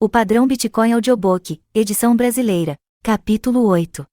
O padrão Bitcoin Audiobook, edição brasileira. Capítulo 8.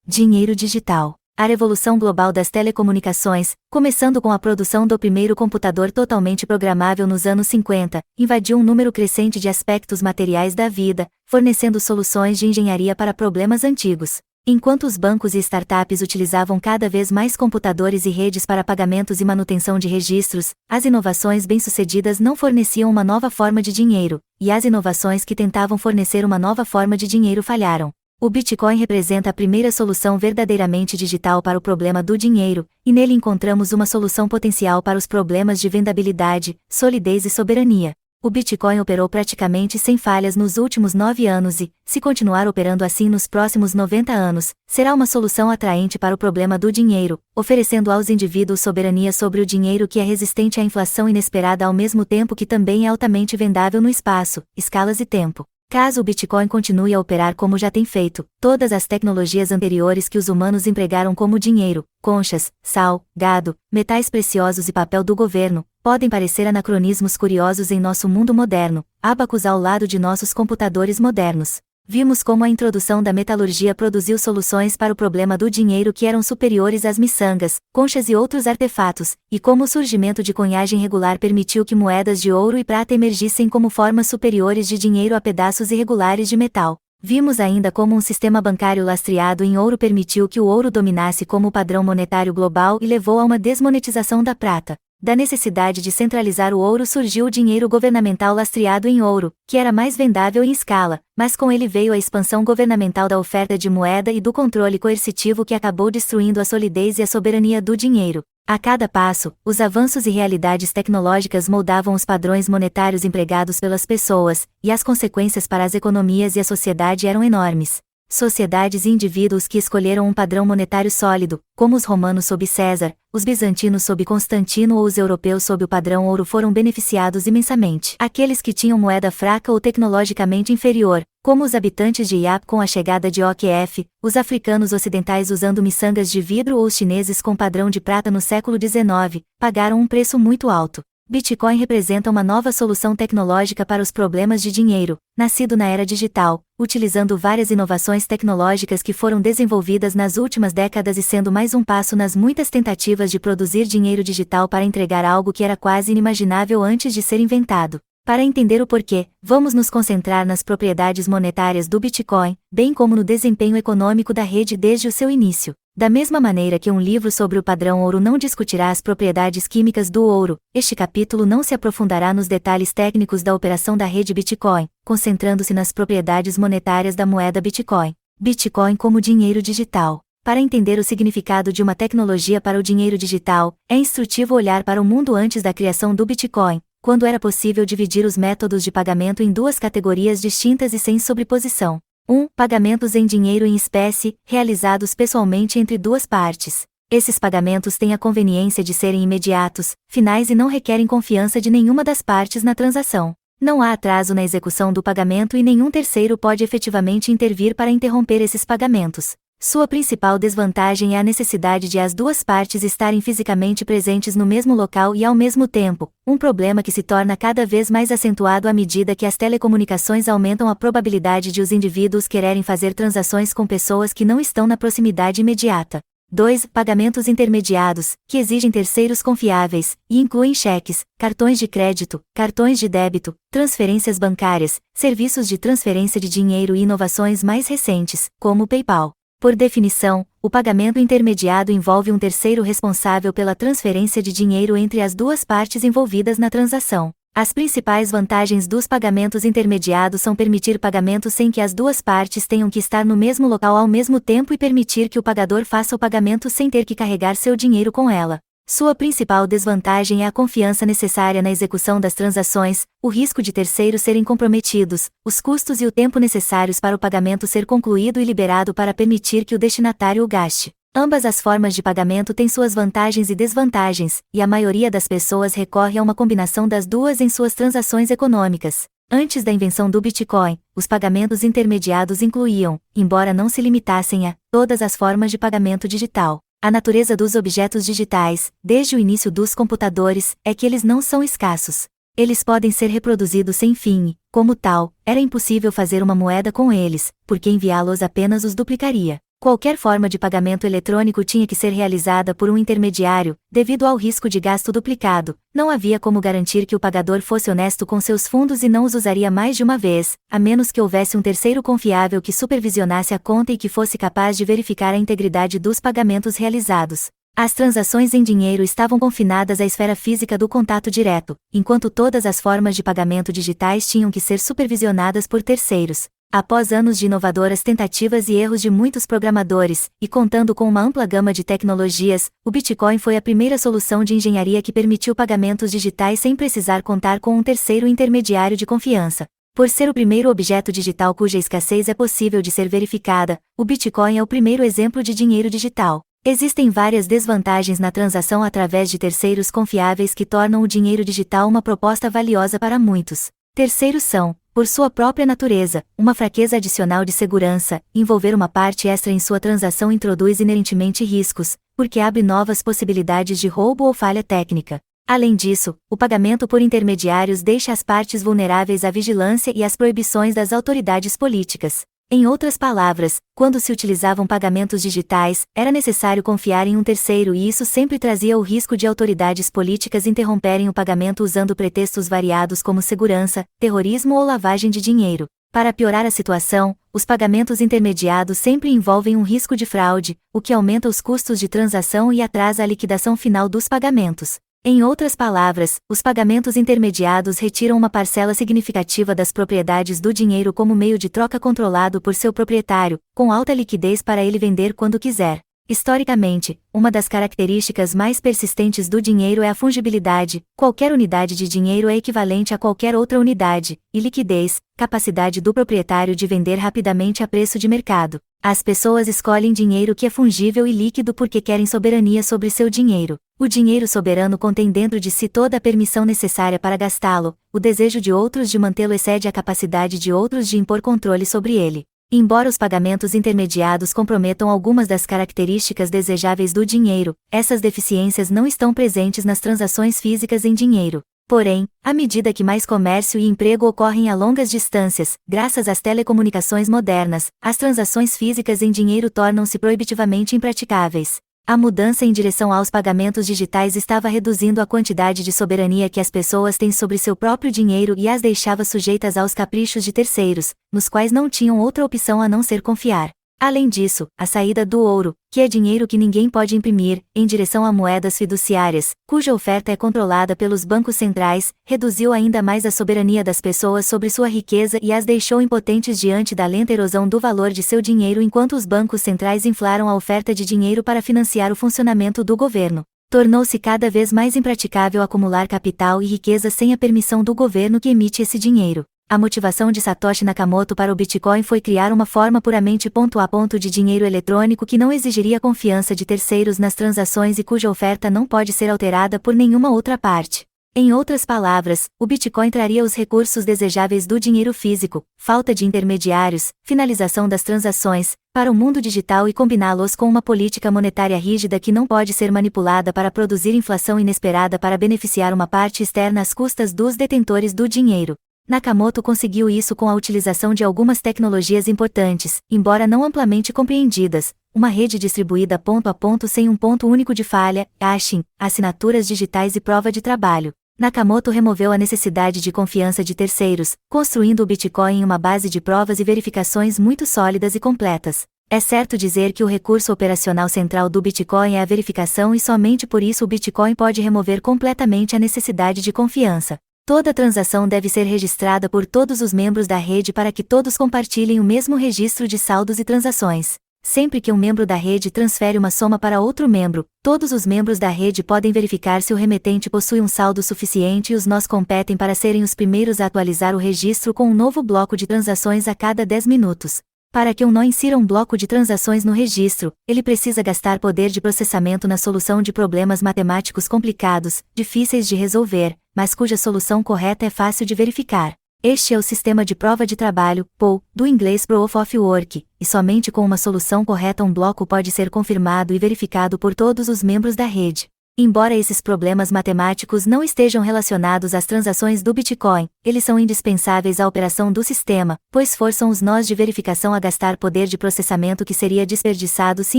Dinheiro digital. A revolução global das telecomunicações, começando com a produção do primeiro computador totalmente programável nos anos 50, invadiu um número crescente de aspectos materiais da vida, fornecendo soluções de engenharia para problemas antigos. Enquanto os bancos e startups utilizavam cada vez mais computadores e redes para pagamentos e manutenção de registros, as inovações bem-sucedidas não forneciam uma nova forma de dinheiro, e as inovações que tentavam fornecer uma nova forma de dinheiro falharam. O Bitcoin representa a primeira solução verdadeiramente digital para o problema do dinheiro, e nele encontramos uma solução potencial para os problemas de vendabilidade, solidez e soberania. O Bitcoin operou praticamente sem falhas nos últimos 9 anos e, se continuar operando assim nos próximos 90 anos, será uma solução atraente para o problema do dinheiro, oferecendo aos indivíduos soberania sobre o dinheiro que é resistente à inflação inesperada ao mesmo tempo que também é altamente vendável no espaço, escalas e tempo. Caso o Bitcoin continue a operar como já tem feito, todas as tecnologias anteriores que os humanos empregaram como dinheiro, conchas, sal, gado, metais preciosos e papel do governo, podem parecer anacronismos curiosos em nosso mundo moderno, ábacos ao lado de nossos computadores modernos. Vimos como a introdução da metalurgia produziu soluções para o problema do dinheiro que eram superiores às miçangas, conchas e outros artefatos, e como o surgimento de cunhagem regular permitiu que moedas de ouro e prata emergissem como formas superiores de dinheiro a pedaços irregulares de metal. Vimos ainda como um sistema bancário lastreado em ouro permitiu que o ouro dominasse como padrão monetário global e levou a uma desmonetização da prata. Da necessidade de centralizar o ouro surgiu o dinheiro governamental lastreado em ouro, que era mais vendável em escala, mas com ele veio a expansão governamental da oferta de moeda e do controle coercitivo que acabou destruindo a solidez e a soberania do dinheiro. A cada passo, os avanços e realidades tecnológicas moldavam os padrões monetários empregados pelas pessoas, e as consequências para as economias e a sociedade eram enormes. Sociedades e indivíduos que escolheram um padrão monetário sólido, como os romanos sob César, os bizantinos sob Constantino ou os europeus sob o padrão ouro foram beneficiados imensamente. Aqueles que tinham moeda fraca ou tecnologicamente inferior, como os habitantes de Iap com a chegada de OQF, os africanos ocidentais usando miçangas de vidro ou os chineses com padrão de prata no século XIX, pagaram um preço muito alto. Bitcoin representa uma nova solução tecnológica para os problemas de dinheiro, nascido na era digital, utilizando várias inovações tecnológicas que foram desenvolvidas nas últimas décadas e sendo mais um passo nas muitas tentativas de produzir dinheiro digital para entregar algo que era quase inimaginável antes de ser inventado. Para entender o porquê, vamos nos concentrar nas propriedades monetárias do Bitcoin, bem como no desempenho econômico da rede desde o seu início. Da mesma maneira que um livro sobre o padrão ouro não discutirá as propriedades químicas do ouro, este capítulo não se aprofundará nos detalhes técnicos da operação da rede Bitcoin, concentrando-se nas propriedades monetárias da moeda Bitcoin. Bitcoin como dinheiro digital. Para entender o significado de uma tecnologia para o dinheiro digital, é instrutivo olhar para o mundo antes da criação do Bitcoin, quando era possível dividir os métodos de pagamento em duas categorias distintas e sem sobreposição. 1. Pagamentos em dinheiro em espécie, realizados pessoalmente entre duas partes. Esses pagamentos têm a conveniência de serem imediatos, finais e não requerem confiança de nenhuma das partes na transação. Não há atraso na execução do pagamento e nenhum terceiro pode efetivamente intervir para interromper esses pagamentos. Sua principal desvantagem é a necessidade de as duas partes estarem fisicamente presentes no mesmo local e ao mesmo tempo, um problema que se torna cada vez mais acentuado à medida que as telecomunicações aumentam a probabilidade de os indivíduos quererem fazer transações com pessoas que não estão na proximidade imediata. 2. Pagamentos intermediados, que exigem terceiros confiáveis, e incluem cheques, cartões de crédito, cartões de débito, transferências bancárias, serviços de transferência de dinheiro e inovações mais recentes, como o PayPal. Por definição, o pagamento intermediado envolve um terceiro responsável pela transferência de dinheiro entre as duas partes envolvidas na transação. As principais vantagens dos pagamentos intermediados são permitir pagamentos sem que as duas partes tenham que estar no mesmo local ao mesmo tempo e permitir que o pagador faça o pagamento sem ter que carregar seu dinheiro com ela. Sua principal desvantagem é a confiança necessária na execução das transações, o risco de terceiros serem comprometidos, os custos e o tempo necessários para o pagamento ser concluído e liberado para permitir que o destinatário o gaste. Ambas as formas de pagamento têm suas vantagens e desvantagens, e a maioria das pessoas recorre a uma combinação das duas em suas transações econômicas. Antes da invenção do Bitcoin, os pagamentos intermediados incluíam, embora não se limitassem a, todas as formas de pagamento digital. A natureza dos objetos digitais, desde o início dos computadores, é que eles não são escassos. Eles podem ser reproduzidos sem fim e, como tal, era impossível fazer uma moeda com eles, porque enviá-los apenas os duplicaria. Qualquer forma de pagamento eletrônico tinha que ser realizada por um intermediário, devido ao risco de gasto duplicado. Não havia como garantir que o pagador fosse honesto com seus fundos e não os usaria mais de uma vez, a menos que houvesse um terceiro confiável que supervisionasse a conta e que fosse capaz de verificar a integridade dos pagamentos realizados. As transações em dinheiro estavam confinadas à esfera física do contato direto, enquanto todas as formas de pagamento digitais tinham que ser supervisionadas por terceiros. Após anos de inovadoras tentativas e erros de muitos programadores, e contando com uma ampla gama de tecnologias, o Bitcoin foi a primeira solução de engenharia que permitiu pagamentos digitais sem precisar contar com um terceiro intermediário de confiança. Por ser o primeiro objeto digital cuja escassez é possível de ser verificada, o Bitcoin é o primeiro exemplo de dinheiro digital. Existem várias desvantagens na transação através de terceiros confiáveis que tornam o dinheiro digital uma proposta valiosa para muitos. Terceiros são, por sua própria natureza, uma fraqueza adicional de segurança. Envolver uma parte extra em sua transação introduz inerentemente riscos, porque abre novas possibilidades de roubo ou falha técnica. Além disso, o pagamento por intermediários deixa as partes vulneráveis à vigilância e às proibições das autoridades políticas. Em outras palavras, quando se utilizavam pagamentos digitais, era necessário confiar em um terceiro e isso sempre trazia o risco de autoridades políticas interromperem o pagamento usando pretextos variados como segurança, terrorismo ou lavagem de dinheiro. Para piorar a situação, os pagamentos intermediados sempre envolvem um risco de fraude, o que aumenta os custos de transação e atrasa a liquidação final dos pagamentos. Em outras palavras, os pagamentos intermediados retiram uma parcela significativa das propriedades do dinheiro como meio de troca controlado por seu proprietário, com alta liquidez para ele vender quando quiser. Historicamente, uma das características mais persistentes do dinheiro é a fungibilidade. Qualquer unidade de dinheiro é equivalente a qualquer outra unidade, e liquidez, capacidade do proprietário de vender rapidamente a preço de mercado. As pessoas escolhem dinheiro que é fungível e líquido porque querem soberania sobre seu dinheiro. O dinheiro soberano contém dentro de si toda a permissão necessária para gastá-lo. O desejo de outros de mantê-lo excede a capacidade de outros de impor controle sobre ele. Embora os pagamentos intermediados comprometam algumas das características desejáveis do dinheiro, essas deficiências não estão presentes nas transações físicas em dinheiro. Porém, à medida que mais comércio e emprego ocorrem a longas distâncias, graças às telecomunicações modernas, as transações físicas em dinheiro tornam-se proibitivamente impraticáveis. A mudança em direção aos pagamentos digitais estava reduzindo a quantidade de soberania que as pessoas têm sobre seu próprio dinheiro e as deixava sujeitas aos caprichos de terceiros, nos quais não tinham outra opção a não ser confiar. Além disso, a saída do ouro, que é dinheiro que ninguém pode imprimir, em direção a moedas fiduciárias, cuja oferta é controlada pelos bancos centrais, reduziu ainda mais a soberania das pessoas sobre sua riqueza e as deixou impotentes diante da lenta erosão do valor de seu dinheiro enquanto os bancos centrais inflaram a oferta de dinheiro para financiar o funcionamento do governo. Tornou-se cada vez mais impraticável acumular capital e riqueza sem a permissão do governo que emite esse dinheiro. A motivação de Satoshi Nakamoto para o Bitcoin foi criar uma forma puramente ponto a ponto de dinheiro eletrônico que não exigiria confiança de terceiros nas transações e cuja oferta não pode ser alterada por nenhuma outra parte. Em outras palavras, o Bitcoin traria os recursos desejáveis do dinheiro físico, falta de intermediários, finalização das transações, para o mundo digital e combiná-los com uma política monetária rígida que não pode ser manipulada para produzir inflação inesperada para beneficiar uma parte externa às custas dos detentores do dinheiro. Nakamoto conseguiu isso com a utilização de algumas tecnologias importantes, embora não amplamente compreendidas: uma rede distribuída ponto a ponto sem um ponto único de falha, hashing, assinaturas digitais e prova de trabalho. Nakamoto removeu a necessidade de confiança de terceiros, construindo o Bitcoin em uma base de provas e verificações muito sólidas e completas. É certo dizer que o recurso operacional central do Bitcoin é a verificação e somente por isso o Bitcoin pode remover completamente a necessidade de confiança. Toda transação deve ser registrada por todos os membros da rede para que todos compartilhem o mesmo registro de saldos e transações. Sempre que um membro da rede transfere uma soma para outro membro, todos os membros da rede podem verificar se o remetente possui um saldo suficiente e os nós competem para serem os primeiros a atualizar o registro com um novo bloco de transações a cada 10 minutos. Para que um nó insira um bloco de transações no registro, ele precisa gastar poder de processamento na solução de problemas matemáticos complicados, difíceis de resolver, mas cuja solução correta é fácil de verificar. Este é o sistema de prova de trabalho, POW, do inglês Proof of Work, e somente com uma solução correta um bloco pode ser confirmado e verificado por todos os membros da rede. Embora esses problemas matemáticos não estejam relacionados às transações do Bitcoin, eles são indispensáveis à operação do sistema, pois forçam os nós de verificação a gastar poder de processamento que seria desperdiçado se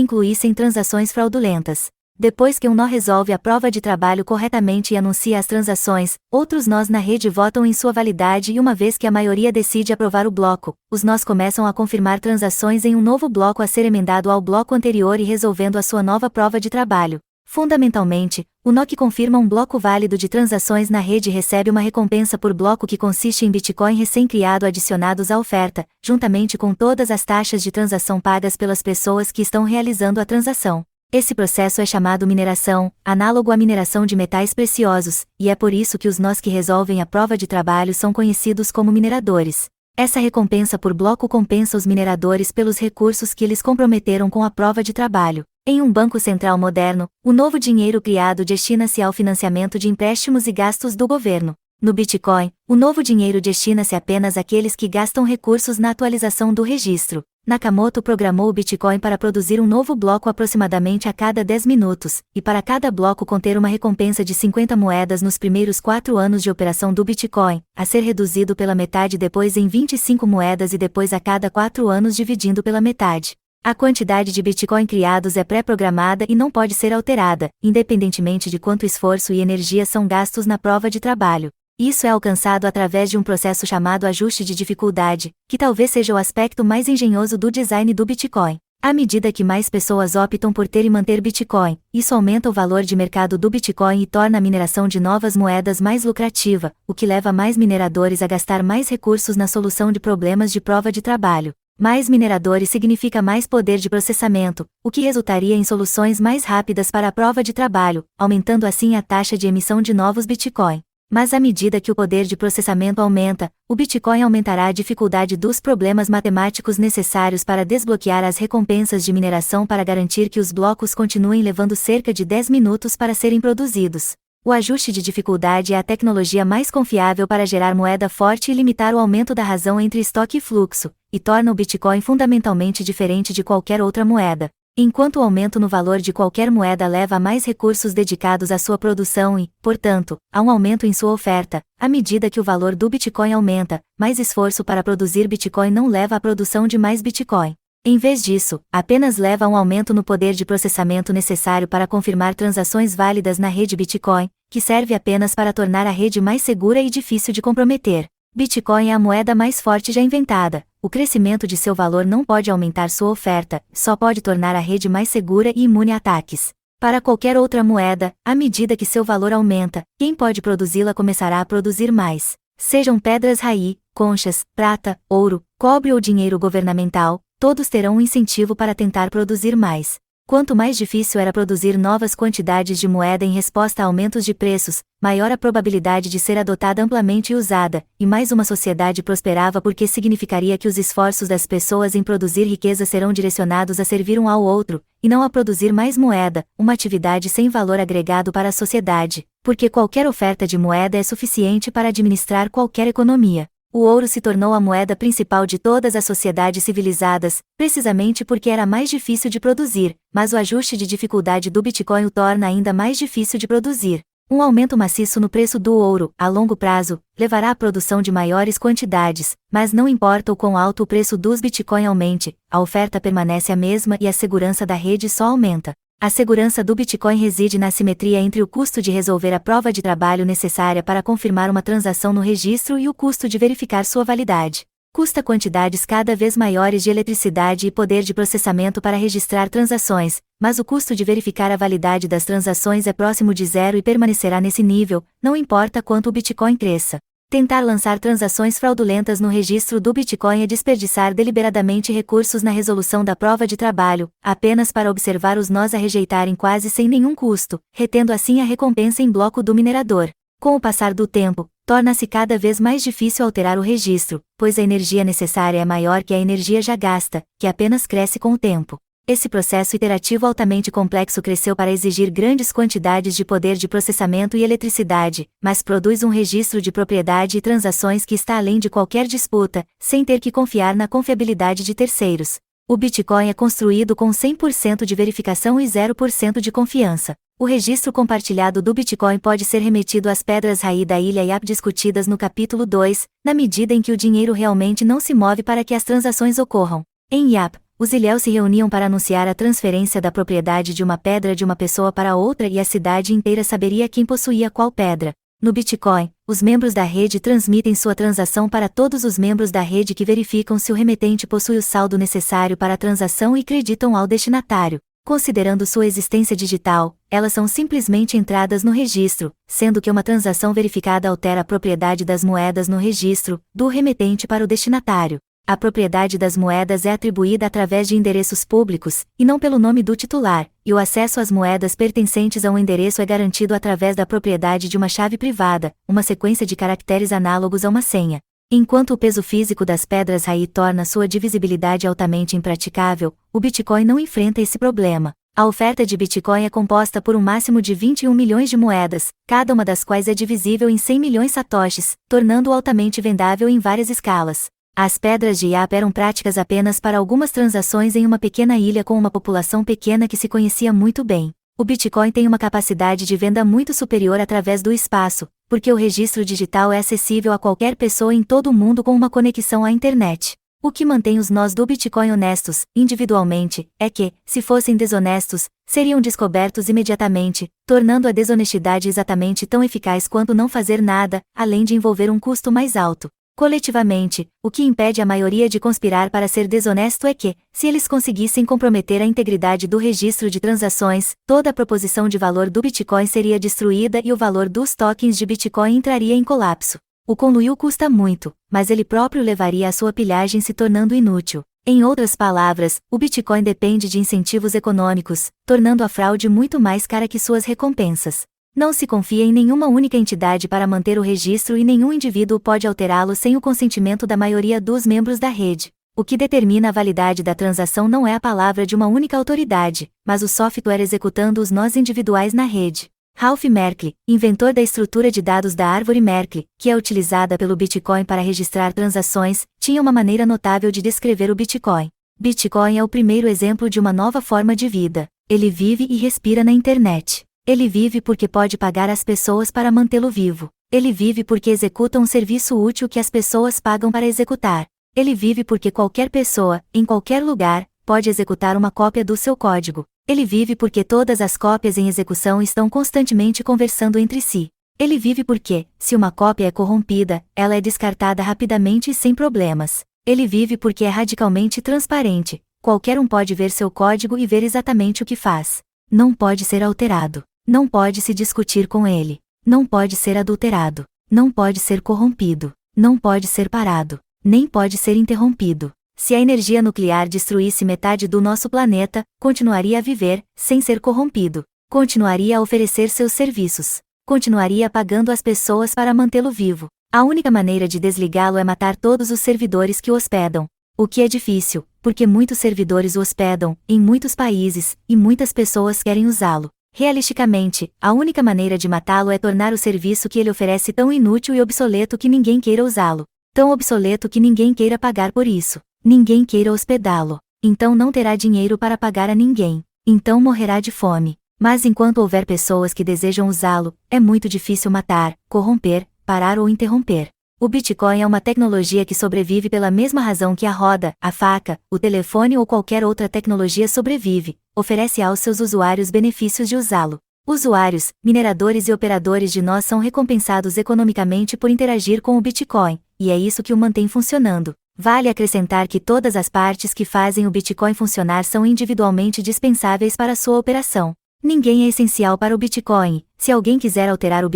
incluíssem transações fraudulentas. Depois que um nó resolve a prova de trabalho corretamente e anuncia as transações, outros nós na rede votam em sua validade e uma vez que a maioria decide aprovar o bloco, os nós começam a confirmar transações em um novo bloco a ser emendado ao bloco anterior e resolvendo a sua nova prova de trabalho. Fundamentalmente, o nó que confirma um bloco válido de transações na rede recebe uma recompensa por bloco que consiste em Bitcoin recém-criado adicionados à oferta, juntamente com todas as taxas de transação pagas pelas pessoas que estão realizando a transação. Esse processo é chamado mineração, análogo à mineração de metais preciosos, e é por isso que os nós que resolvem a prova de trabalho são conhecidos como mineradores. Essa recompensa por bloco compensa os mineradores pelos recursos que eles comprometeram com a prova de trabalho. Em um banco central moderno, o novo dinheiro criado destina-se ao financiamento de empréstimos e gastos do governo. No Bitcoin, o novo dinheiro destina-se apenas àqueles que gastam recursos na atualização do registro. Nakamoto programou o Bitcoin para produzir um novo bloco aproximadamente a cada 10 minutos, e para cada bloco conter uma recompensa de 50 moedas nos primeiros 4 anos de operação do Bitcoin, a ser reduzido pela metade depois em 25 moedas e depois a cada 4 anos dividindo pela metade. A quantidade de Bitcoin criados é pré-programada e não pode ser alterada, independentemente de quanto esforço e energia são gastos na prova de trabalho. Isso é alcançado através de um processo chamado ajuste de dificuldade, que talvez seja o aspecto mais engenhoso do design do Bitcoin. À medida que mais pessoas optam por ter e manter Bitcoin, isso aumenta o valor de mercado do Bitcoin e torna a mineração de novas moedas mais lucrativa, o que leva mais mineradores a gastar mais recursos na solução de problemas de prova de trabalho. Mais mineradores significa mais poder de processamento, o que resultaria em soluções mais rápidas para a prova de trabalho, aumentando assim a taxa de emissão de novos Bitcoin. Mas à medida que o poder de processamento aumenta, o Bitcoin aumentará a dificuldade dos problemas matemáticos necessários para desbloquear as recompensas de mineração para garantir que os blocos continuem levando cerca de 10 minutos para serem produzidos. O ajuste de dificuldade é a tecnologia mais confiável para gerar moeda forte e limitar o aumento da razão entre estoque e fluxo, e torna o Bitcoin fundamentalmente diferente de qualquer outra moeda. Enquanto o aumento no valor de qualquer moeda leva a mais recursos dedicados à sua produção e, portanto, a um aumento em sua oferta, à medida que o valor do Bitcoin aumenta, mais esforço para produzir Bitcoin não leva à produção de mais Bitcoin. Em vez disso, apenas leva a um aumento no poder de processamento necessário para confirmar transações válidas na rede Bitcoin, que serve apenas para tornar a rede mais segura e difícil de comprometer. Bitcoin é a moeda mais forte já inventada. O crescimento de seu valor não pode aumentar sua oferta, só pode tornar a rede mais segura e imune a ataques. Para qualquer outra moeda, à medida que seu valor aumenta, quem pode produzi-la começará a produzir mais. Sejam pedras raí, conchas, prata, ouro, cobre ou dinheiro governamental, todos terão um incentivo para tentar produzir mais. Quanto mais difícil era produzir novas quantidades de moeda em resposta a aumentos de preços, maior a probabilidade de ser adotada amplamente e usada, e mais uma sociedade prosperava porque significaria que os esforços das pessoas em produzir riqueza serão direcionados a servir um ao outro, e não a produzir mais moeda, uma atividade sem valor agregado para a sociedade, porque qualquer oferta de moeda é suficiente para administrar qualquer economia. O ouro se tornou a moeda principal de todas as sociedades civilizadas, precisamente porque era mais difícil de produzir, mas o ajuste de dificuldade do Bitcoin o torna ainda mais difícil de produzir. Um aumento maciço no preço do ouro, a longo prazo, levará à produção de maiores quantidades, mas não importa o quão alto o preço dos Bitcoin aumente, a oferta permanece a mesma e a segurança da rede só aumenta. A segurança do Bitcoin reside na simetria entre o custo de resolver a prova de trabalho necessária para confirmar uma transação no registro e o custo de verificar sua validade. Custa quantidades cada vez maiores de eletricidade e poder de processamento para registrar transações, mas o custo de verificar a validade das transações é próximo de zero e permanecerá nesse nível, não importa quanto o Bitcoin cresça. Tentar lançar transações fraudulentas no registro do Bitcoin é desperdiçar deliberadamente recursos na resolução da prova de trabalho, apenas para observar os nós a rejeitarem quase sem nenhum custo, retendo assim a recompensa em bloco do minerador. Com o passar do tempo, torna-se cada vez mais difícil alterar o registro, pois a energia necessária é maior que a energia já gasta, que apenas cresce com o tempo. Esse processo iterativo altamente complexo cresceu para exigir grandes quantidades de poder de processamento e eletricidade, mas produz um registro de propriedade e transações que está além de qualquer disputa, sem ter que confiar na confiabilidade de terceiros. O Bitcoin é construído com 100% de verificação e 0% de confiança. O registro compartilhado do Bitcoin pode ser remetido às pedras-raí da ilha IAP discutidas no capítulo 2, na medida em que o dinheiro realmente não se move para que as transações ocorram. Em IAP, os ilhéus se reuniam para anunciar a transferência da propriedade de uma pedra de uma pessoa para outra e a cidade inteira saberia quem possuía qual pedra. No Bitcoin, os membros da rede transmitem sua transação para todos os membros da rede que verificam se o remetente possui o saldo necessário para a transação e creditam ao destinatário. Considerando sua existência digital, elas são simplesmente entradas no registro, sendo que uma transação verificada altera a propriedade das moedas no registro, do remetente para o destinatário. A propriedade das moedas é atribuída através de endereços públicos, e não pelo nome do titular, e o acesso às moedas pertencentes a um endereço é garantido através da propriedade de uma chave privada, uma sequência de caracteres análogos a uma senha. Enquanto o peso físico das pedras-raí torna sua divisibilidade altamente impraticável, o Bitcoin não enfrenta esse problema. A oferta de Bitcoin é composta por um máximo de 21 milhões de moedas, cada uma das quais é divisível em 100 milhões satoshis, tornando-o altamente vendável em várias escalas. As pedras de IAP eram práticas apenas para algumas transações em uma pequena ilha com uma população pequena que se conhecia muito bem. O Bitcoin tem uma capacidade de venda muito superior através do espaço, porque o registro digital é acessível a qualquer pessoa em todo o mundo com uma conexão à internet. O que mantém os nós do Bitcoin honestos, individualmente, é que, se fossem desonestos, seriam descobertos imediatamente, tornando a desonestidade exatamente tão eficaz quanto não fazer nada, além de envolver um custo mais alto. Coletivamente, o que impede a maioria de conspirar para ser desonesto é que, se eles conseguissem comprometer a integridade do registro de transações, toda a proposição de valor do Bitcoin seria destruída e o valor dos tokens de Bitcoin entraria em colapso. O conluio custa muito, mas ele próprio levaria a sua pilhagem se tornando inútil. Em outras palavras, o Bitcoin depende de incentivos econômicos, tornando a fraude muito mais cara que suas recompensas. Não se confia em nenhuma única entidade para manter o registro e nenhum indivíduo pode alterá-lo sem o consentimento da maioria dos membros da rede. O que determina a validade da transação não é a palavra de uma única autoridade, mas o software executando os nós individuais na rede. Ralph Merkle, inventor da estrutura de dados da árvore Merkle, que é utilizada pelo Bitcoin para registrar transações, tinha uma maneira notável de descrever o Bitcoin. Bitcoin é o primeiro exemplo de uma nova forma de vida. Ele vive e respira na internet. Ele vive porque pode pagar as pessoas para mantê-lo vivo. Ele vive porque executa um serviço útil que as pessoas pagam para executar. Ele vive porque qualquer pessoa, em qualquer lugar, pode executar uma cópia do seu código. Ele vive porque todas as cópias em execução estão constantemente conversando entre si. Ele vive porque, se uma cópia é corrompida, ela é descartada rapidamente e sem problemas. Ele vive porque é radicalmente transparente. Qualquer um pode ver seu código e ver exatamente o que faz. Não pode ser alterado. Não pode se discutir com ele. Não pode ser adulterado. Não pode ser corrompido. Não pode ser parado. Nem pode ser interrompido. Se a energia nuclear destruísse metade do nosso planeta, continuaria a viver, sem ser corrompido. Continuaria a oferecer seus serviços. Continuaria pagando as pessoas para mantê-lo vivo. A única maneira de desligá-lo é matar todos os servidores que o hospedam. O que é difícil, porque muitos servidores o hospedam, em muitos países, e muitas pessoas querem usá-lo. Realisticamente, a única maneira de matá-lo é tornar o serviço que ele oferece tão inútil e obsoleto que ninguém queira usá-lo. Tão obsoleto que ninguém queira pagar por isso. Ninguém queira hospedá-lo. Então não terá dinheiro para pagar a ninguém. Então morrerá de fome. Mas enquanto houver pessoas que desejam usá-lo, é muito difícil matar, corromper, parar ou interromper. O Bitcoin é uma tecnologia que sobrevive pela mesma razão que a roda, a faca, o telefone ou qualquer outra tecnologia sobrevive, oferece aos seus usuários benefícios de usá-lo. Usuários, mineradores e operadores de nós são recompensados economicamente por interagir com o Bitcoin, e é isso que o mantém funcionando. Vale acrescentar que todas as partes que fazem o Bitcoin funcionar são individualmente dispensáveis para sua operação. Ninguém é essencial para o Bitcoin. Se alguém quiser alterar o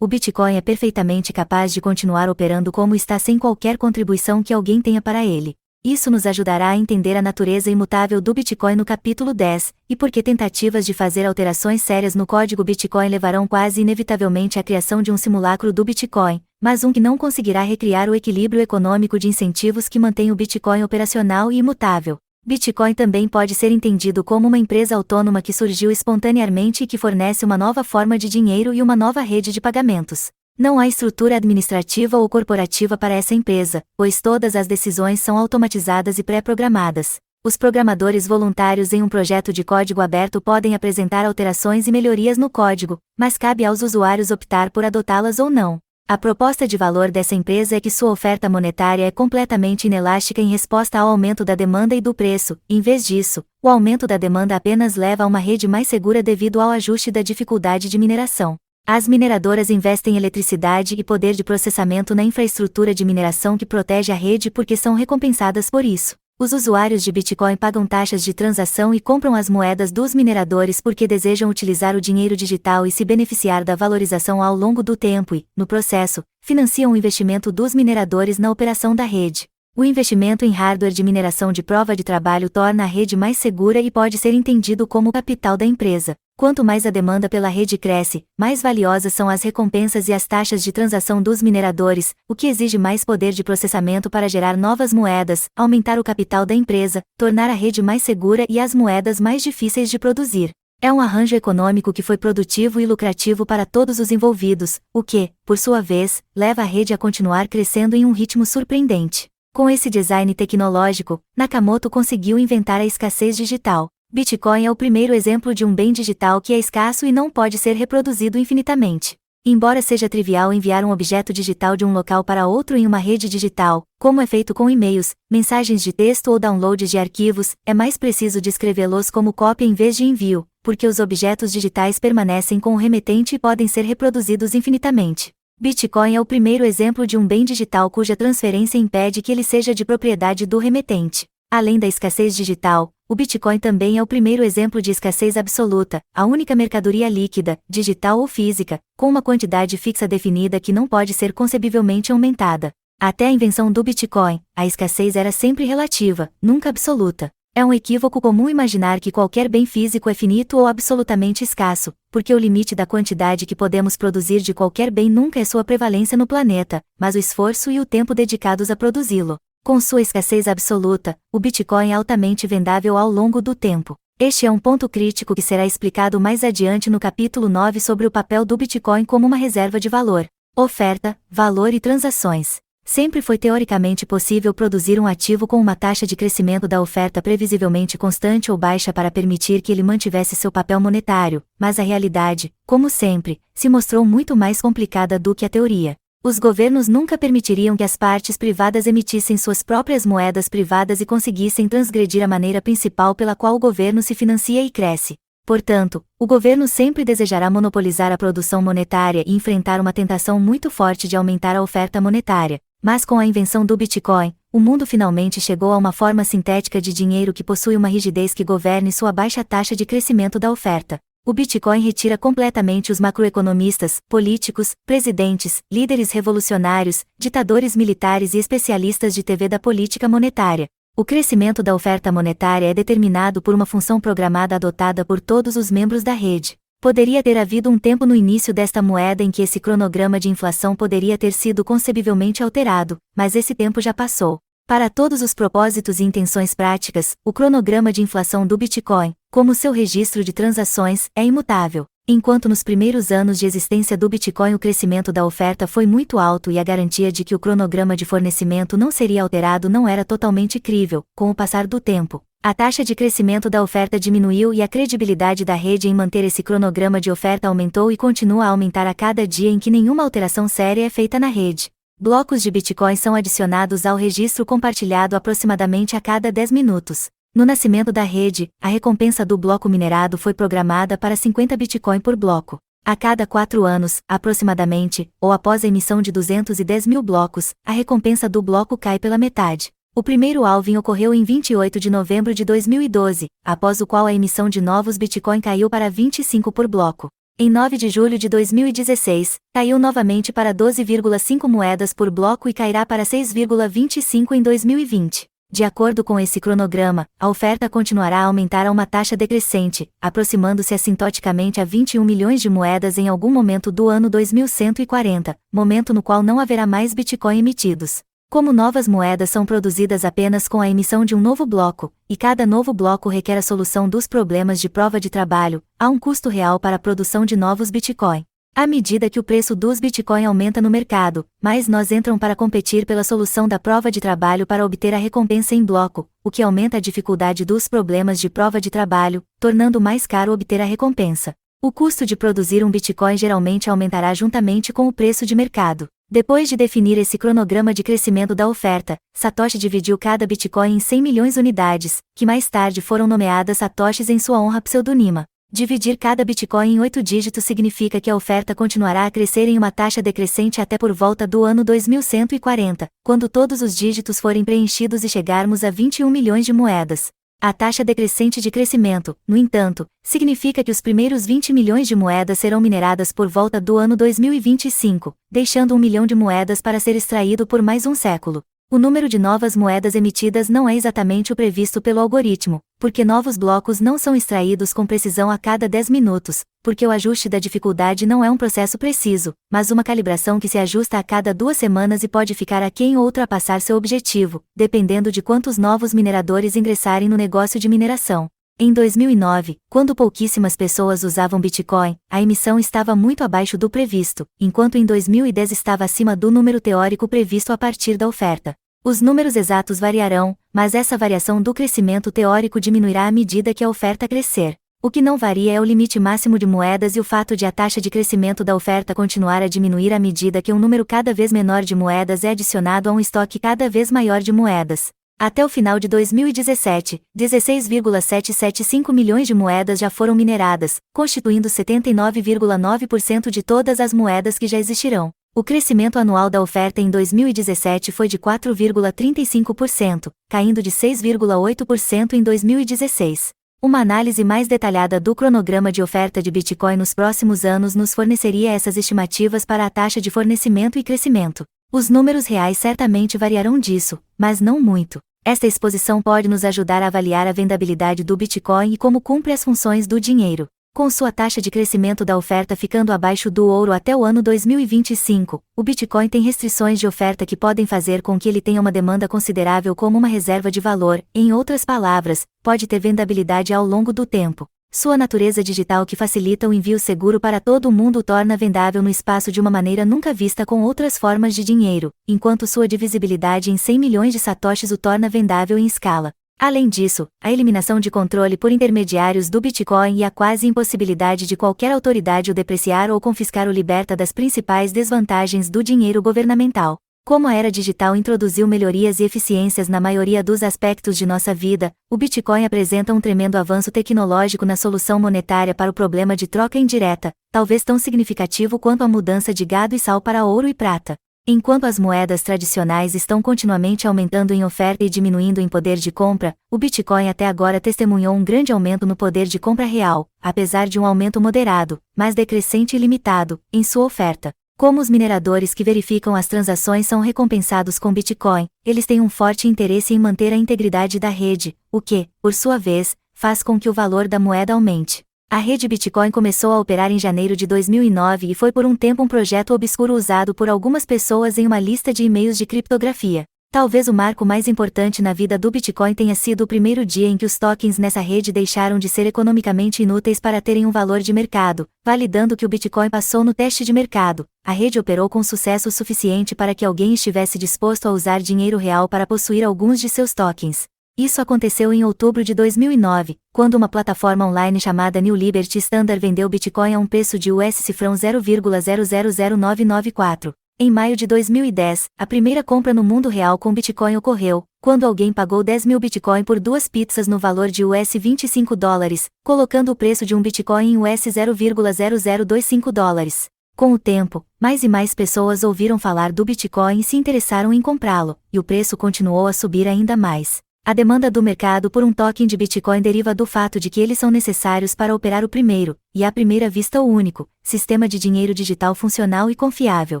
Bitcoin é perfeitamente capaz de continuar operando como está sem qualquer contribuição que alguém tenha para ele. Isso nos ajudará a entender a natureza imutável do Bitcoin no capítulo 10, e porque tentativas de fazer alterações sérias no código Bitcoin levarão quase inevitavelmente à criação de um simulacro do Bitcoin, mas um que não conseguirá recriar o equilíbrio econômico de incentivos que mantém o Bitcoin operacional e imutável. Bitcoin também pode ser entendido como uma empresa autônoma que surgiu espontaneamente e que fornece uma nova forma de dinheiro e uma nova rede de pagamentos. Não há estrutura administrativa ou corporativa para essa empresa, pois todas as decisões são automatizadas e pré-programadas. Os programadores voluntários em um projeto de código aberto podem apresentar alterações e melhorias no código, mas cabe aos usuários optar por adotá-las ou não. A proposta de valor dessa empresa é que sua oferta monetária é completamente inelástica em resposta ao aumento da demanda e do preço. Em vez disso, o aumento da demanda apenas leva a uma rede mais segura devido ao ajuste da dificuldade de mineração. As mineradoras investem eletricidade e poder de processamento na infraestrutura de mineração que protege a rede porque são recompensadas por isso. Os usuários de Bitcoin pagam taxas de transação e compram as moedas dos mineradores porque desejam utilizar o dinheiro digital e se beneficiar da valorização ao longo do tempo e, no processo, financiam o investimento dos mineradores na operação da rede. O investimento em hardware de mineração de prova de trabalho torna a rede mais segura e pode ser entendido como o capital da empresa. Quanto mais a demanda pela rede cresce, mais valiosas são as recompensas e as taxas de transação dos mineradores, o que exige mais poder de processamento para gerar novas moedas, aumentar o capital da empresa, tornar a rede mais segura e as moedas mais difíceis de produzir. É um arranjo econômico que foi produtivo e lucrativo para todos os envolvidos, o que, por sua vez, leva a rede a continuar crescendo em um ritmo surpreendente. Com esse design tecnológico, Nakamoto conseguiu inventar a escassez digital. Bitcoin é o primeiro exemplo de um bem digital que é escasso e não pode ser reproduzido infinitamente. Embora seja trivial enviar um objeto digital de um local para outro em uma rede digital, como é feito com e-mails, mensagens de texto ou downloads de arquivos, é mais preciso descrevê-los como cópia em vez de envio, porque os objetos digitais permanecem com o remetente e podem ser reproduzidos infinitamente. Bitcoin é o primeiro exemplo de um bem digital cuja transferência impede que ele seja de propriedade do remetente. Além da escassez digital, o Bitcoin também é o primeiro exemplo de escassez absoluta, a única mercadoria líquida, digital ou física, com uma quantidade fixa definida que não pode ser concebivelmente aumentada. Até a invenção do Bitcoin, a escassez era sempre relativa, nunca absoluta. É um equívoco comum imaginar que qualquer bem físico é finito ou absolutamente escasso, porque o limite da quantidade que podemos produzir de qualquer bem nunca é sua prevalência no planeta, mas o esforço e o tempo dedicados a produzi-lo. Com sua escassez absoluta, o Bitcoin é altamente vendável ao longo do tempo. Este é um ponto crítico que será explicado mais adiante no capítulo 9 sobre o papel do Bitcoin como uma reserva de valor, oferta, valor e transações. Sempre foi teoricamente possível produzir um ativo com uma taxa de crescimento da oferta previsivelmente constante ou baixa para permitir que ele mantivesse seu papel monetário, mas a realidade, como sempre, se mostrou muito mais complicada do que a teoria. Os governos nunca permitiriam que as partes privadas emitissem suas próprias moedas privadas e conseguissem transgredir a maneira principal pela qual o governo se financia e cresce. Portanto, o governo sempre desejará monopolizar a produção monetária e enfrentar uma tentação muito forte de aumentar a oferta monetária. Mas com a invenção do Bitcoin, o mundo finalmente chegou a uma forma sintética de dinheiro que possui uma rigidez que governe sua baixa taxa de crescimento da oferta. O Bitcoin retira completamente os macroeconomistas, políticos, presidentes, líderes revolucionários, ditadores militares e especialistas de TV da política monetária. O crescimento da oferta monetária é determinado por uma função programada adotada por todos os membros da rede. Poderia ter havido um tempo no início desta moeda em que esse cronograma de inflação poderia ter sido concebivelmente alterado, mas esse tempo já passou. Para todos os propósitos e intenções práticas, o cronograma de inflação do Bitcoin, como seu registro de transações, é imutável. Enquanto nos primeiros anos de existência do Bitcoin o crescimento da oferta foi muito alto e a garantia de que o cronograma de fornecimento não seria alterado não era totalmente crível, com o passar do tempo, a taxa de crescimento da oferta diminuiu e a credibilidade da rede em manter esse cronograma de oferta aumentou e continua a aumentar a cada dia em que nenhuma alteração séria é feita na rede. Blocos de Bitcoin são adicionados ao registro compartilhado aproximadamente a cada 10 minutos. No nascimento da rede, a recompensa do bloco minerado foi programada para 50 Bitcoin por bloco. A cada 4 anos, aproximadamente, ou após a emissão de 210 mil blocos, a recompensa do bloco cai pela metade. O primeiro halving ocorreu em 28 de novembro de 2012, após o qual a emissão de novos Bitcoin caiu para 25 por bloco. Em 9 de julho de 2016, caiu novamente para 12,5 moedas por bloco e cairá para 6,25 em 2020. De acordo com esse cronograma, a oferta continuará a aumentar a uma taxa decrescente, aproximando-se assintoticamente a 21 milhões de moedas em algum momento do ano 2140, momento no qual não haverá mais Bitcoin emitidos. Como novas moedas são produzidas apenas com a emissão de um novo bloco, e cada novo bloco requer a solução dos problemas de prova de trabalho, há um custo real para a produção de novos Bitcoin. À medida que o preço dos Bitcoin aumenta no mercado, mais nós entram para competir pela solução da prova de trabalho para obter a recompensa em bloco, o que aumenta a dificuldade dos problemas de prova de trabalho, tornando mais caro obter a recompensa. O custo de produzir um Bitcoin geralmente aumentará juntamente com o preço de mercado. Depois de definir esse cronograma de crescimento da oferta, Satoshi dividiu cada Bitcoin em 100 milhões de unidades, que mais tarde foram nomeadas Satoshis em sua honra pseudônima. Dividir cada Bitcoin em 8 dígitos significa que a oferta continuará a crescer em uma taxa decrescente até por volta do ano 2140, quando todos os dígitos forem preenchidos e chegarmos a 21 milhões de moedas. A taxa decrescente de crescimento, no entanto, significa que os primeiros 20 milhões de moedas serão mineradas por volta do ano 2025, deixando 1 milhão de moedas para ser extraído por mais um século. O número de novas moedas emitidas não é exatamente o previsto pelo algoritmo, porque novos blocos não são extraídos com precisão a cada 10 minutos, porque o ajuste da dificuldade não é um processo preciso, mas uma calibração que se ajusta a cada 2 semanas e pode ficar aquém ou ultrapassar seu objetivo, dependendo de quantos novos mineradores ingressarem no negócio de mineração. Em 2009, quando pouquíssimas pessoas usavam Bitcoin, a emissão estava muito abaixo do previsto, enquanto em 2010 estava acima do número teórico previsto a partir da oferta. Os números exatos variarão, mas essa variação do crescimento teórico diminuirá à medida que a oferta crescer. O que não varia é o limite máximo de moedas e o fato de a taxa de crescimento da oferta continuar a diminuir à medida que um número cada vez menor de moedas é adicionado a um estoque cada vez maior de moedas. Até o final de 2017, 16,775 milhões de moedas já foram mineradas, constituindo 79,9% de todas as moedas que já existirão. O crescimento anual da oferta em 2017 foi de 4,35%, caindo de 6,8% em 2016. Uma análise mais detalhada do cronograma de oferta de Bitcoin nos próximos anos nos forneceria essas estimativas para a taxa de fornecimento e crescimento. Os números reais certamente variarão disso, mas não muito. Esta exposição pode nos ajudar a avaliar a vendabilidade do Bitcoin e como cumpre as funções do dinheiro. Com sua taxa de crescimento da oferta ficando abaixo do ouro até o ano 2025, o Bitcoin tem restrições de oferta que podem fazer com que ele tenha uma demanda considerável como uma reserva de valor, em outras palavras, pode ter vendabilidade ao longo do tempo. Sua natureza digital que facilita o envio seguro para todo o mundo o torna vendável no espaço de uma maneira nunca vista com outras formas de dinheiro, enquanto sua divisibilidade em 100 milhões de satoshis o torna vendável em escala. Além disso, a eliminação de controle por intermediários do Bitcoin e a quase impossibilidade de qualquer autoridade o depreciar ou confiscar o liberta das principais desvantagens do dinheiro governamental. Como a era digital introduziu melhorias e eficiências na maioria dos aspectos de nossa vida, o Bitcoin apresenta um tremendo avanço tecnológico na solução monetária para o problema de troca indireta, talvez tão significativo quanto a mudança de gado e sal para ouro e prata. Enquanto as moedas tradicionais estão continuamente aumentando em oferta e diminuindo em poder de compra, o Bitcoin até agora testemunhou um grande aumento no poder de compra real, apesar de um aumento moderado, mas decrescente e limitado, em sua oferta. Como os mineradores que verificam as transações são recompensados com Bitcoin, eles têm um forte interesse em manter a integridade da rede, o que, por sua vez, faz com que o valor da moeda aumente. A rede Bitcoin começou a operar em janeiro de 2009 e foi por um tempo um projeto obscuro usado por algumas pessoas em uma lista de e-mails de criptografia. Talvez o marco mais importante na vida do Bitcoin tenha sido o primeiro dia em que os tokens nessa rede deixaram de ser economicamente inúteis para terem um valor de mercado, validando que o Bitcoin passou no teste de mercado. A rede operou com sucesso suficiente para que alguém estivesse disposto a usar dinheiro real para possuir alguns de seus tokens. Isso aconteceu em outubro de 2009, quando uma plataforma online chamada New Liberty Standard vendeu Bitcoin a um preço de US cifrão 0,000994. Em maio de 2010, a primeira compra no mundo real com Bitcoin ocorreu, quando alguém pagou 10 mil Bitcoin por 2 pizzas no valor de US $25, colocando o preço de um Bitcoin em US $0,0025. Com o tempo, mais e mais pessoas ouviram falar do Bitcoin e se interessaram em comprá-lo, e o preço continuou a subir ainda mais. A demanda do mercado por um token de Bitcoin deriva do fato de que eles são necessários para operar o primeiro, e à primeira vista o único, sistema de dinheiro digital funcional e confiável.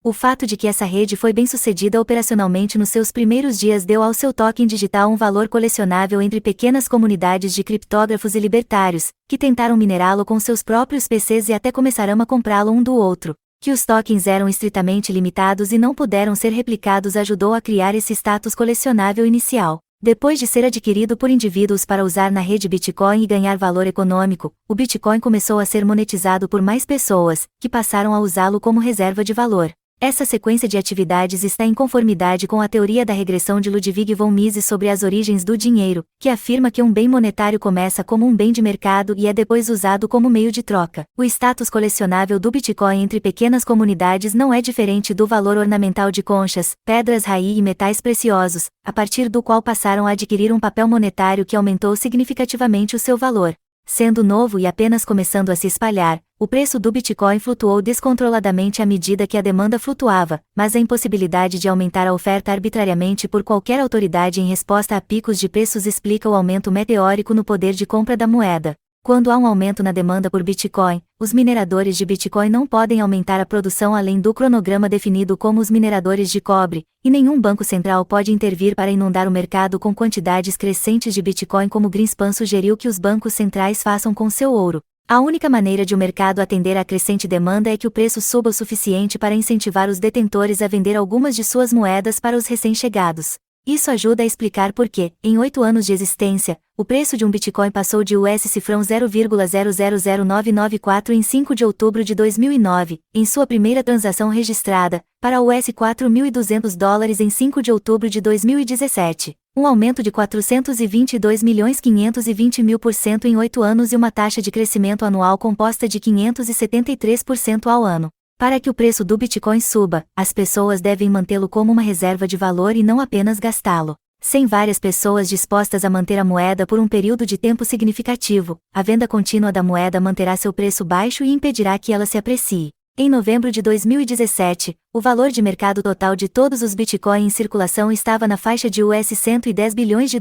O fato de que essa rede foi bem sucedida operacionalmente nos seus primeiros dias deu ao seu token digital um valor colecionável entre pequenas comunidades de criptógrafos e libertários, que tentaram minerá-lo com seus próprios PCs e até começaram a comprá-lo um do outro. Que os tokens eram estritamente limitados e não puderam ser replicados ajudou a criar esse status colecionável inicial. Depois de ser adquirido por indivíduos para usar na rede Bitcoin e ganhar valor econômico, o Bitcoin começou a ser monetizado por mais pessoas, que passaram a usá-lo como reserva de valor. Essa sequência de atividades está em conformidade com a teoria da regressão de Ludwig von Mises sobre as origens do dinheiro, que afirma que um bem monetário começa como um bem de mercado e é depois usado como meio de troca. O status colecionável do Bitcoin entre pequenas comunidades não é diferente do valor ornamental de conchas, pedras raí e metais preciosos, a partir do qual passaram a adquirir um papel monetário que aumentou significativamente o seu valor. Sendo novo e apenas começando a se espalhar, o preço do Bitcoin flutuou descontroladamente à medida que a demanda flutuava, mas a impossibilidade de aumentar a oferta arbitrariamente por qualquer autoridade em resposta a picos de preços explica o aumento meteórico no poder de compra da moeda. Quando há um aumento na demanda por Bitcoin, os mineradores de Bitcoin não podem aumentar a produção além do cronograma definido como os mineradores de cobre, e nenhum banco central pode intervir para inundar o mercado com quantidades crescentes de Bitcoin como Greenspan sugeriu que os bancos centrais façam com seu ouro. A única maneira de o mercado atender à crescente demanda é que o preço suba o suficiente para incentivar os detentores a vender algumas de suas moedas para os recém-chegados. Isso ajuda a explicar por que, em 8 anos de existência, o preço de um Bitcoin passou de US cifrão 0,000994 em 5 de outubro de 2009, em sua primeira transação registrada, para US $4.200 em 5 de outubro de 2017, um aumento de 422.520.000% em 8 anos e uma taxa de crescimento anual composta de 573% ao ano. Para que o preço do Bitcoin suba, as pessoas devem mantê-lo como uma reserva de valor e não apenas gastá-lo. Sem várias pessoas dispostas a manter a moeda por um período de tempo significativo, a venda contínua da moeda manterá seu preço baixo e impedirá que ela se aprecie. Em novembro de 2017, o valor de mercado total de todos os Bitcoin em circulação estava na faixa de US $110 bilhões,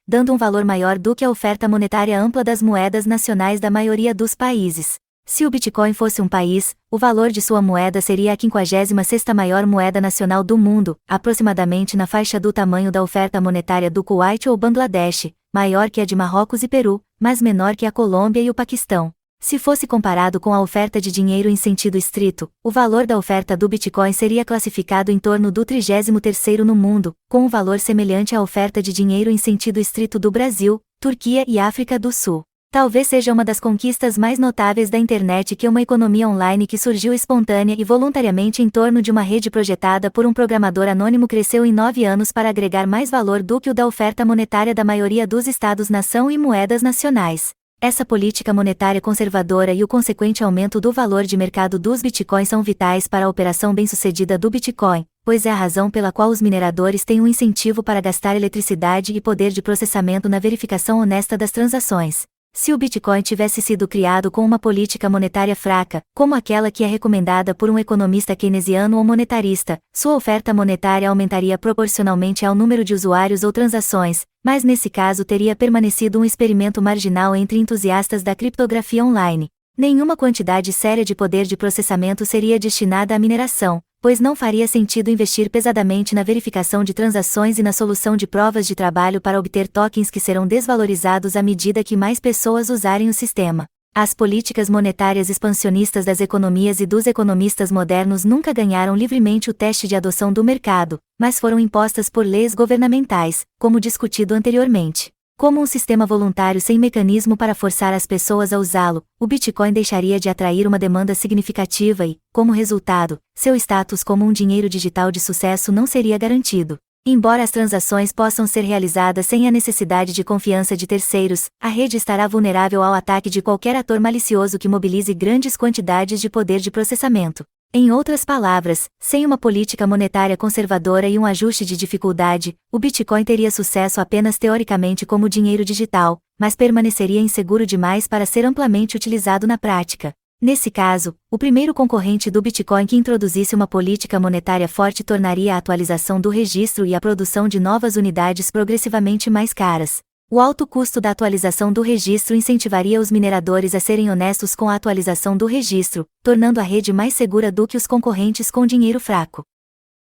dando um valor maior do que a oferta monetária ampla das moedas nacionais da maioria dos países. Se o Bitcoin fosse um país, o valor de sua moeda seria a 56ª maior moeda nacional do mundo, aproximadamente na faixa do tamanho da oferta monetária do Kuwait ou Bangladesh, maior que a de Marrocos e Peru, mas menor que a Colômbia e o Paquistão. Se fosse comparado com a oferta de dinheiro em sentido estrito, o valor da oferta do Bitcoin seria classificado em torno do 33º no mundo, com um valor semelhante à oferta de dinheiro em sentido estrito do Brasil, Turquia e África do Sul. Talvez seja uma das conquistas mais notáveis da internet que uma economia online que surgiu espontânea e voluntariamente em torno de uma rede projetada por um programador anônimo cresceu em 9 anos para agregar mais valor do que o da oferta monetária da maioria dos estados-nação e moedas nacionais. Essa política monetária conservadora e o consequente aumento do valor de mercado dos bitcoins são vitais para a operação bem-sucedida do Bitcoin, pois é a razão pela qual os mineradores têm um incentivo para gastar eletricidade e poder de processamento na verificação honesta das transações. Se o Bitcoin tivesse sido criado com uma política monetária fraca, como aquela que é recomendada por um economista keynesiano ou monetarista, sua oferta monetária aumentaria proporcionalmente ao número de usuários ou transações, mas nesse caso teria permanecido um experimento marginal entre entusiastas da criptografia online. Nenhuma quantidade séria de poder de processamento seria destinada à mineração, pois não faria sentido investir pesadamente na verificação de transações e na solução de provas de trabalho para obter tokens que serão desvalorizados à medida que mais pessoas usarem o sistema. As políticas monetárias expansionistas das economias e dos economistas modernos nunca ganharam livremente o teste de adoção do mercado, mas foram impostas por leis governamentais, como discutido anteriormente. Como um sistema voluntário sem mecanismo para forçar as pessoas a usá-lo, o Bitcoin deixaria de atrair uma demanda significativa e, como resultado, seu status como um dinheiro digital de sucesso não seria garantido. Embora as transações possam ser realizadas sem a necessidade de confiança de terceiros, a rede estará vulnerável ao ataque de qualquer ator malicioso que mobilize grandes quantidades de poder de processamento. Em outras palavras, sem uma política monetária conservadora e um ajuste de dificuldade, o Bitcoin teria sucesso apenas teoricamente como dinheiro digital, mas permaneceria inseguro demais para ser amplamente utilizado na prática. Nesse caso, o primeiro concorrente do Bitcoin que introduzisse uma política monetária forte tornaria a atualização do registro e a produção de novas unidades progressivamente mais caras. O alto custo da atualização do registro incentivaria os mineradores a serem honestos com a atualização do registro, tornando a rede mais segura do que os concorrentes com dinheiro fraco.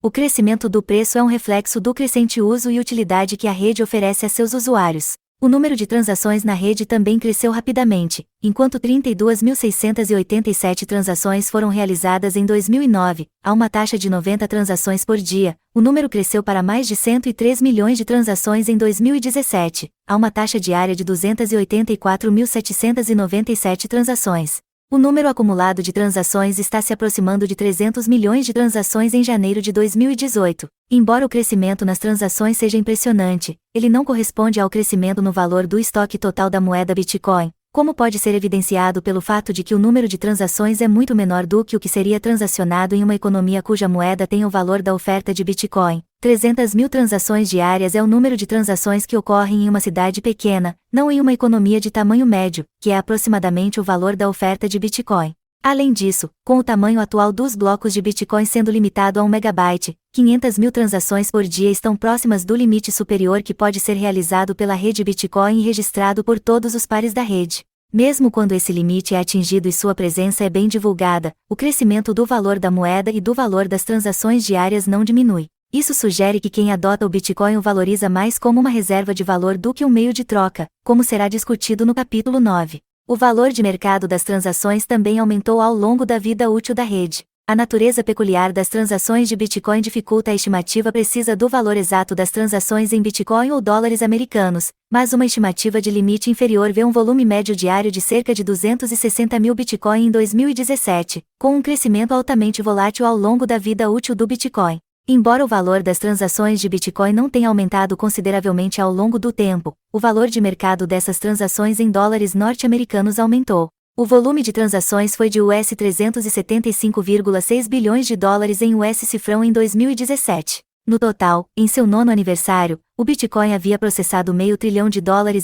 O crescimento do preço é um reflexo do crescente uso e utilidade que a rede oferece a seus usuários. O número de transações na rede também cresceu rapidamente, enquanto 32.687 transações foram realizadas em 2009, a uma taxa de 90 transações por dia. O número cresceu para mais de 103 milhões de transações em 2017, a uma taxa diária de 284.797 transações. O número acumulado de transações está se aproximando de 300 milhões de transações em janeiro de 2018. Embora o crescimento nas transações seja impressionante, ele não corresponde ao crescimento no valor do estoque total da moeda Bitcoin, como pode ser evidenciado pelo fato de que o número de transações é muito menor do que o que seria transacionado em uma economia cuja moeda tem o valor da oferta de Bitcoin. 300 mil transações diárias é o número de transações que ocorrem em uma cidade pequena, não em uma economia de tamanho médio, que é aproximadamente o valor da oferta de Bitcoin. Além disso, com o tamanho atual dos blocos de Bitcoin sendo limitado a 1 megabyte, 500 mil transações por dia estão próximas do limite superior que pode ser realizado pela rede Bitcoin e registrado por todos os pares da rede. Mesmo quando esse limite é atingido e sua presença é bem divulgada, o crescimento do valor da moeda e do valor das transações diárias não diminui. Isso sugere que quem adota o Bitcoin o valoriza mais como uma reserva de valor do que um meio de troca, como será discutido no capítulo 9. O valor de mercado das transações também aumentou ao longo da vida útil da rede. A natureza peculiar das transações de Bitcoin dificulta a estimativa precisa do valor exato das transações em Bitcoin ou dólares americanos, mas uma estimativa de limite inferior vê um volume médio diário de cerca de 260 mil Bitcoin em 2017, com um crescimento altamente volátil ao longo da vida útil do Bitcoin. Embora o valor das transações de Bitcoin não tenha aumentado consideravelmente ao longo do tempo, o valor de mercado dessas transações em dólares norte-americanos aumentou. O volume de transações foi de US 375,6 bilhões de dólares em US cifrão em 2017. No total, em seu 9º aniversário, o Bitcoin havia processado $500 bilhão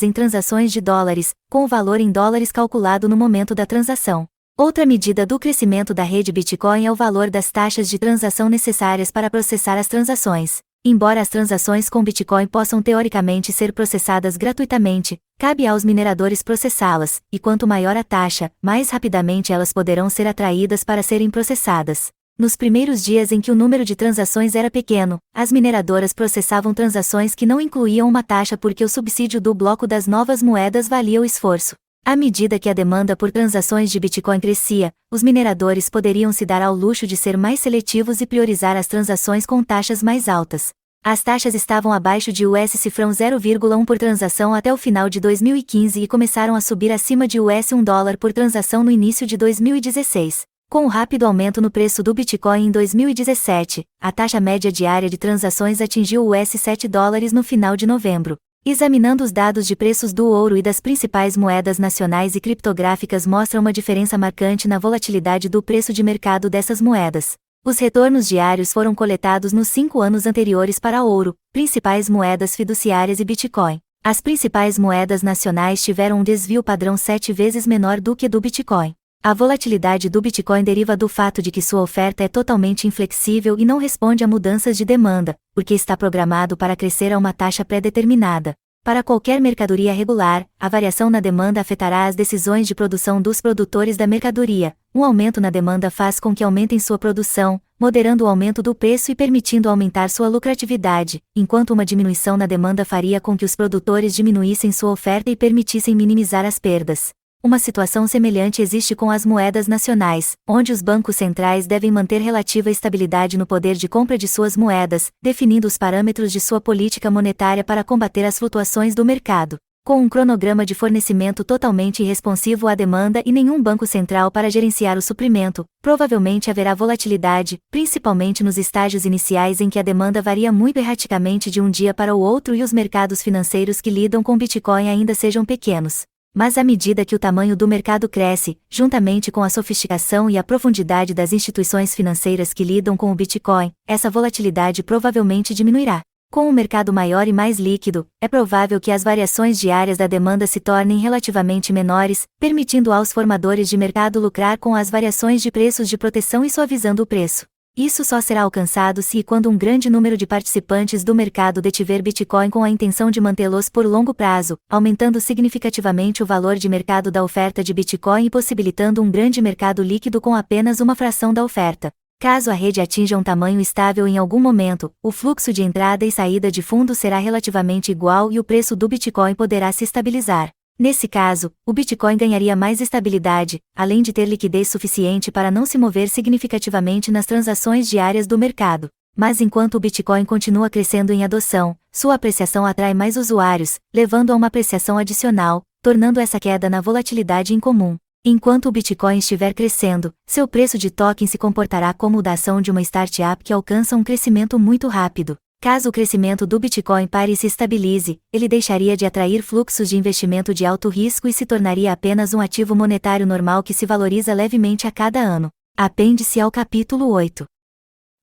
em transações de dólares, com o valor em dólares calculado no momento da transação. Outra medida do crescimento da rede Bitcoin é o valor das taxas de transação necessárias para processar as transações. Embora as transações com Bitcoin possam teoricamente ser processadas gratuitamente, cabe aos mineradores processá-las, e quanto maior a taxa, mais rapidamente elas poderão ser atraídas para serem processadas. Nos primeiros dias em que o número de transações era pequeno, as mineradoras processavam transações que não incluíam uma taxa porque o subsídio do bloco das novas moedas valia o esforço. À medida que a demanda por transações de Bitcoin crescia, os mineradores poderiam se dar ao luxo de ser mais seletivos e priorizar as transações com taxas mais altas. As taxas estavam abaixo de US cifrão 0,1 por transação até o final de 2015 e começaram a subir acima de US $1 por transação no início de 2016. Com o rápido aumento no preço do Bitcoin em 2017, a taxa média diária de transações atingiu US $7 no final de novembro. Examinando os dados de preços do ouro e das principais moedas nacionais e criptográficas mostram uma diferença marcante na volatilidade do preço de mercado dessas moedas. Os retornos diários foram coletados nos 5 anos anteriores para ouro, principais moedas fiduciárias e Bitcoin. As principais moedas nacionais tiveram um desvio padrão 7 vezes menor do que do Bitcoin. A volatilidade do Bitcoin deriva do fato de que sua oferta é totalmente inflexível e não responde a mudanças de demanda, porque está programado para crescer a uma taxa pré-determinada. Para qualquer mercadoria regular, a variação na demanda afetará as decisões de produção dos produtores da mercadoria. Um aumento na demanda faz com que aumentem sua produção, moderando o aumento do preço e permitindo aumentar sua lucratividade, enquanto uma diminuição na demanda faria com que os produtores diminuíssem sua oferta e permitissem minimizar as perdas. Uma situação semelhante existe com as moedas nacionais, onde os bancos centrais devem manter relativa estabilidade no poder de compra de suas moedas, definindo os parâmetros de sua política monetária para combater as flutuações do mercado. Com um cronograma de fornecimento totalmente responsivo à demanda e nenhum banco central para gerenciar o suprimento, provavelmente haverá volatilidade, principalmente nos estágios iniciais em que a demanda varia muito erraticamente de um dia para o outro e os mercados financeiros que lidam com Bitcoin ainda sejam pequenos. Mas à medida que o tamanho do mercado cresce, juntamente com a sofisticação e a profundidade das instituições financeiras que lidam com o Bitcoin, essa volatilidade provavelmente diminuirá. Com um mercado maior e mais líquido, é provável que as variações diárias da demanda se tornem relativamente menores, permitindo aos formadores de mercado lucrar com as variações de preços de proteção e suavizando o preço. Isso só será alcançado se e quando um grande número de participantes do mercado detiver Bitcoin com a intenção de mantê-los por longo prazo, aumentando significativamente o valor de mercado da oferta de Bitcoin e possibilitando um grande mercado líquido com apenas uma fração da oferta. Caso a rede atinja um tamanho estável em algum momento, o fluxo de entrada e saída de fundos será relativamente igual e o preço do Bitcoin poderá se estabilizar. Nesse caso, o Bitcoin ganharia mais estabilidade, além de ter liquidez suficiente para não se mover significativamente nas transações diárias do mercado. Mas enquanto o Bitcoin continua crescendo em adoção, sua apreciação atrai mais usuários, levando a uma apreciação adicional, tornando essa queda na volatilidade incomum. Enquanto o Bitcoin estiver crescendo, seu preço de token se comportará como o da ação de uma startup que alcança um crescimento muito rápido. Caso o crescimento do Bitcoin pare e se estabilize, ele deixaria de atrair fluxos de investimento de alto risco e se tornaria apenas um ativo monetário normal que se valoriza levemente a cada ano. Apêndice ao capítulo 8.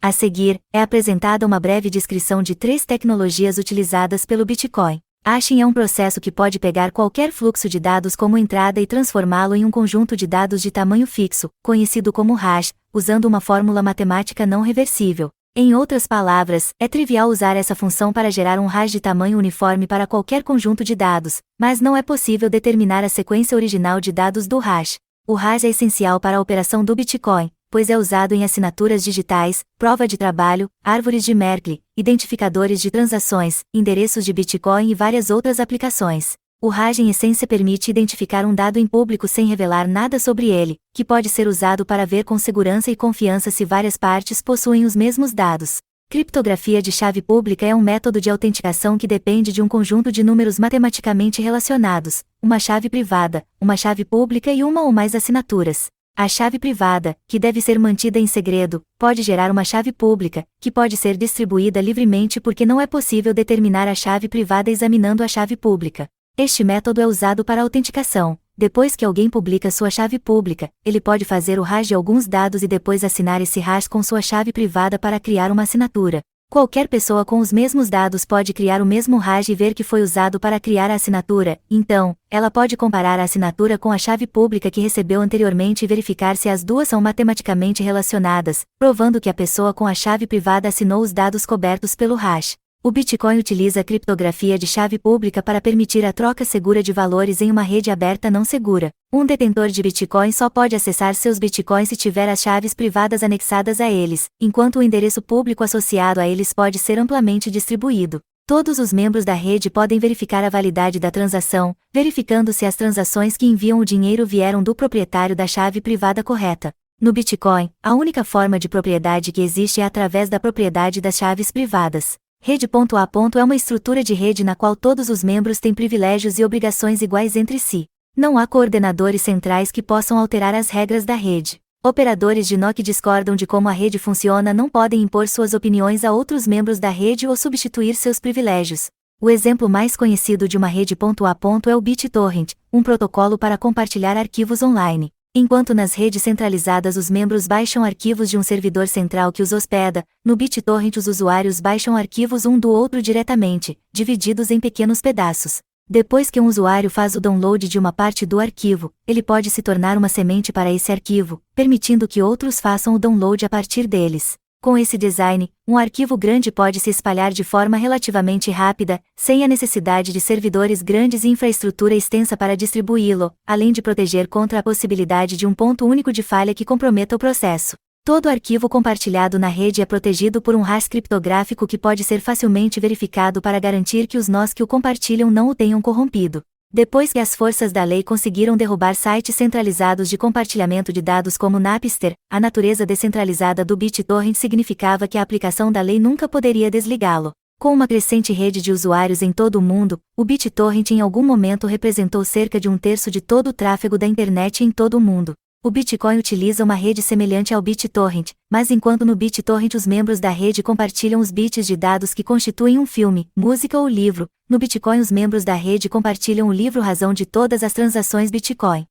A seguir, é apresentada uma breve descrição de 3 tecnologias utilizadas pelo Bitcoin. Hashing é um processo que pode pegar qualquer fluxo de dados como entrada e transformá-lo em um conjunto de dados de tamanho fixo, conhecido como hash, usando uma fórmula matemática não reversível. Em outras palavras, é trivial usar essa função para gerar um hash de tamanho uniforme para qualquer conjunto de dados, mas não é possível determinar a sequência original de dados do hash. O hash é essencial para a operação do Bitcoin, pois é usado em assinaturas digitais, prova de trabalho, árvores de Merkle, identificadores de transações, endereços de Bitcoin e várias outras aplicações. O hash em essência permite identificar um dado em público sem revelar nada sobre ele, que pode ser usado para ver com segurança e confiança se várias partes possuem os mesmos dados. Criptografia de chave pública é um método de autenticação que depende de um conjunto de números matematicamente relacionados, uma chave privada, uma chave pública e uma ou mais assinaturas. A chave privada, que deve ser mantida em segredo, pode gerar uma chave pública, que pode ser distribuída livremente porque não é possível determinar a chave privada examinando a chave pública. Este método é usado para autenticação. Depois que alguém publica sua chave pública, ele pode fazer o hash de alguns dados e depois assinar esse hash com sua chave privada para criar uma assinatura. Qualquer pessoa com os mesmos dados pode criar o mesmo hash e ver que foi usado para criar a assinatura, então, ela pode comparar a assinatura com a chave pública que recebeu anteriormente e verificar se as duas são matematicamente relacionadas, provando que a pessoa com a chave privada assinou os dados cobertos pelo hash. O Bitcoin utiliza a criptografia de chave pública para permitir a troca segura de valores em uma rede aberta não segura. Um detentor de Bitcoin só pode acessar seus Bitcoins se tiver as chaves privadas anexadas a eles, enquanto o endereço público associado a eles pode ser amplamente distribuído. Todos os membros da rede podem verificar a validade da transação, verificando se as transações que enviam o dinheiro vieram do proprietário da chave privada correta. No Bitcoin, a única forma de propriedade que existe é através da propriedade das chaves privadas. Rede.a. É uma estrutura de rede na qual todos os membros têm privilégios e obrigações iguais entre si. Não há coordenadores centrais que possam alterar as regras da rede. Operadores de nó que discordam de como a rede funciona não podem impor suas opiniões a outros membros da rede ou substituir seus privilégios. O exemplo mais conhecido de uma rede.a. é o BitTorrent, um protocolo para compartilhar arquivos online. Enquanto nas redes centralizadas os membros baixam arquivos de um servidor central que os hospeda, no BitTorrent os usuários baixam arquivos um do outro diretamente, divididos em pequenos pedaços. Depois que um usuário faz o download de uma parte do arquivo, ele pode se tornar uma semente para esse arquivo, permitindo que outros façam o download a partir deles. Com esse design, um arquivo grande pode se espalhar de forma relativamente rápida, sem a necessidade de servidores grandes e infraestrutura extensa para distribuí-lo, além de proteger contra a possibilidade de um ponto único de falha que comprometa o processo. Todo arquivo compartilhado na rede é protegido por um hash criptográfico que pode ser facilmente verificado para garantir que os nós que o compartilham não o tenham corrompido. Depois que as forças da lei conseguiram derrubar sites centralizados de compartilhamento de dados como Napster, a natureza descentralizada do BitTorrent significava que a aplicação da lei nunca poderia desligá-lo. Com uma crescente rede de usuários em todo o mundo, o BitTorrent em algum momento representou cerca de 1/3 de todo o tráfego da internet em todo o mundo. O Bitcoin utiliza uma rede semelhante ao BitTorrent, mas enquanto no BitTorrent os membros da rede compartilham os bits de dados que constituem um filme, música ou livro, no Bitcoin os membros da rede compartilham o livro razão de todas as transações Bitcoin.